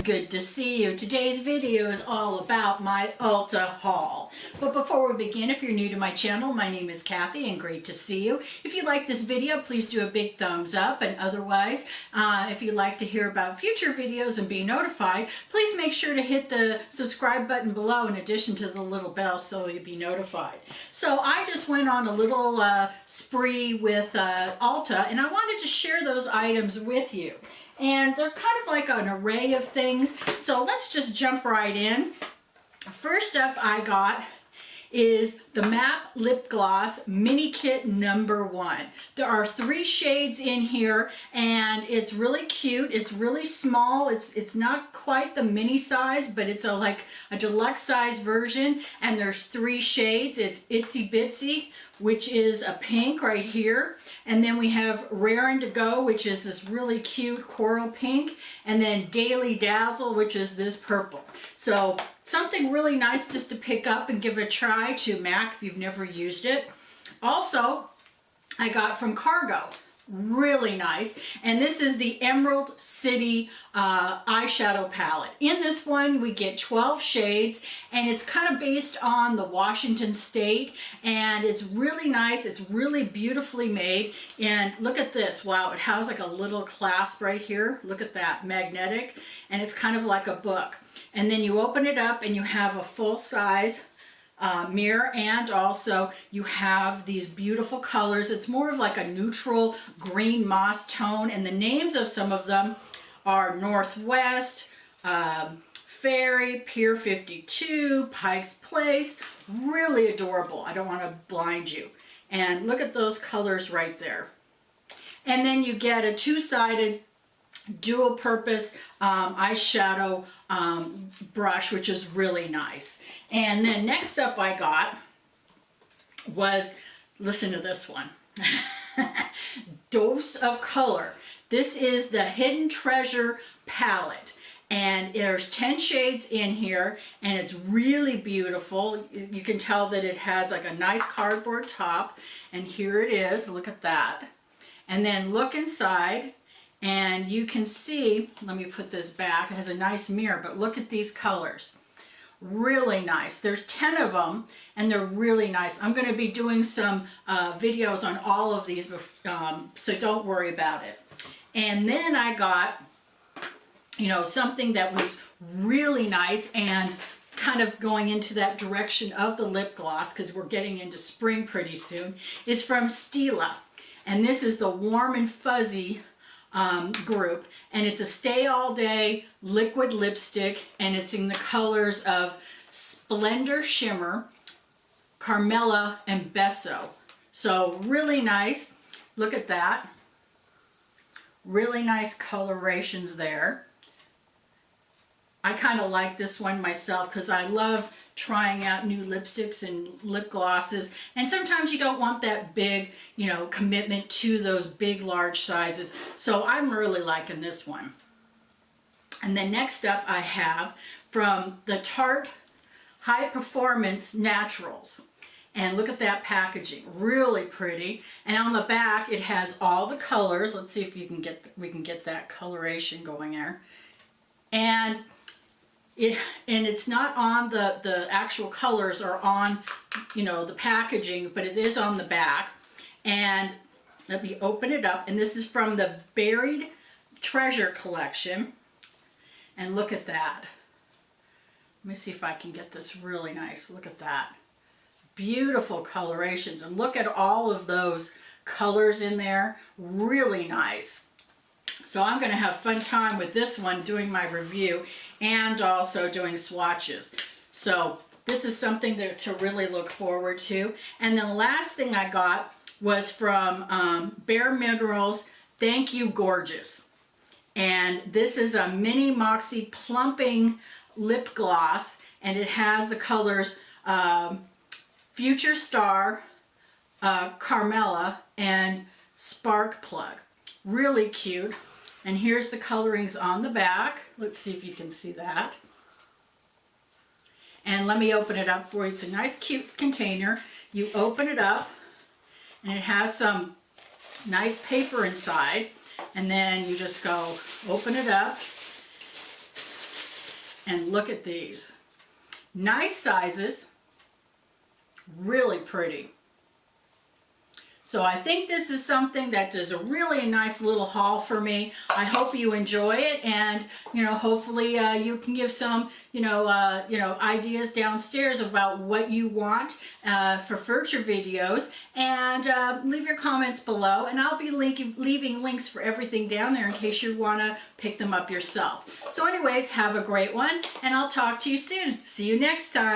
Good to see you. Today's video is all about my Ulta haul. But before we begin, if you're new to my channel, my name is Kathy and great to see you. If you like this video, please do a big thumbs up, and otherwise, if you'd like to hear about future videos and be notified, please make sure to hit the subscribe button below in addition to the little bell so you'll be notified. So I just went on a little spree with Ulta, and I wanted to share those items with you. And they're kind of like an array of things. So let's just jump right in. First up I got is the MAP Lip Gloss Mini Kit #1. There are 3 shades in here and it's really cute. It's really small. It's not quite the mini size, but it's like a deluxe size version, and there's 3 shades. It's Itsy Bitsy, which is a pink right here, and then we have Rarin' to Go, which is this really cute coral pink, and then Daily Dazzle, which is this purple. So something really nice just to pick up and give a try to MAC if you've never used it. Also, I got from Cargo. Really nice, and this is the Emerald City eyeshadow palette. In this one we get 12 shades, and it's kind of based on the Washington state, and it's really nice. It's really beautifully made, and look at this. Wow, it has like a little clasp right here. Look at that, magnetic, and it's kind of like a book. And then you open it up and you have a full-size mirror, and also you have these beautiful colors. It's more of like a neutral green moss tone, and the names of some of them are Northwest, Fairy, Pier 52, Pike's Place. Really adorable. I don't want to blind you. And look at those colors right there. And then you get a 2-sided dual purpose eyeshadow brush, which is really nice. And then next up I got was, listen to this one, Dose of Color. This is the Hidden Treasure palette, and there's 10 shades in here, and it's really beautiful. You can tell that it has like a nice cardboard top, and here it is. Look at that. And then look inside, and you can see, let me put this back, it has a nice mirror, but look at these colors. Really nice. There's 10 of them, and they're really nice. I'm going to be doing some videos on all of these, so don't worry about it. And then I got, you know, something that was really nice and kind of going into that direction of the lip gloss, because we're getting into spring pretty soon. It's from Stila, and this is the Warm and Fuzzy group, and it's a stay all day liquid lipstick, and it's in the colors of Splendor Shimmer, Carmella, and Besso. So really nice. Look at that. Really nice colorations there. I kind of like this one myself because I love trying out new lipsticks and lip glosses, and sometimes you don't want that big, you know, commitment to those big large sizes. So I'm really liking this one. And then next up I have from the Tarte High Performance Naturals, and look at that packaging, really pretty. And on the back it has all the colors. Let's see if we can get that coloration going there. And it's not on the actual colors or on, you know, the packaging, but it is on the back. And let me open it up, and this is from the Buried Treasure collection, and look at that. Let me see if I can get this really nice. Look at that. Beautiful colorations, and look at all of those colors in there. Really nice. So I'm going to have fun time with this one doing my review and also doing swatches. So this is something to really look forward to. And the last thing I got was from BareMinerals Thank You Gorgeous. And this is a mini Moxie plumping lip gloss, and it has the colors Future Star, Carmella, and Spark Plug. Really cute. And here's the colorings on the back. Let's see if you can see that. And let me open it up for you. It's a nice cute container. You open it up, and it has some nice paper inside. And then you just go open it up, And look at these. Nice sizes. Really pretty. So I think this is something that is a really nice little haul for me. I hope you enjoy it, and hopefully you can give some ideas downstairs about what you want for future videos, and leave your comments below, and I'll be leaving links for everything down there in case you want to pick them up yourself. So anyways, have a great one, and I'll talk to you soon. See you next time.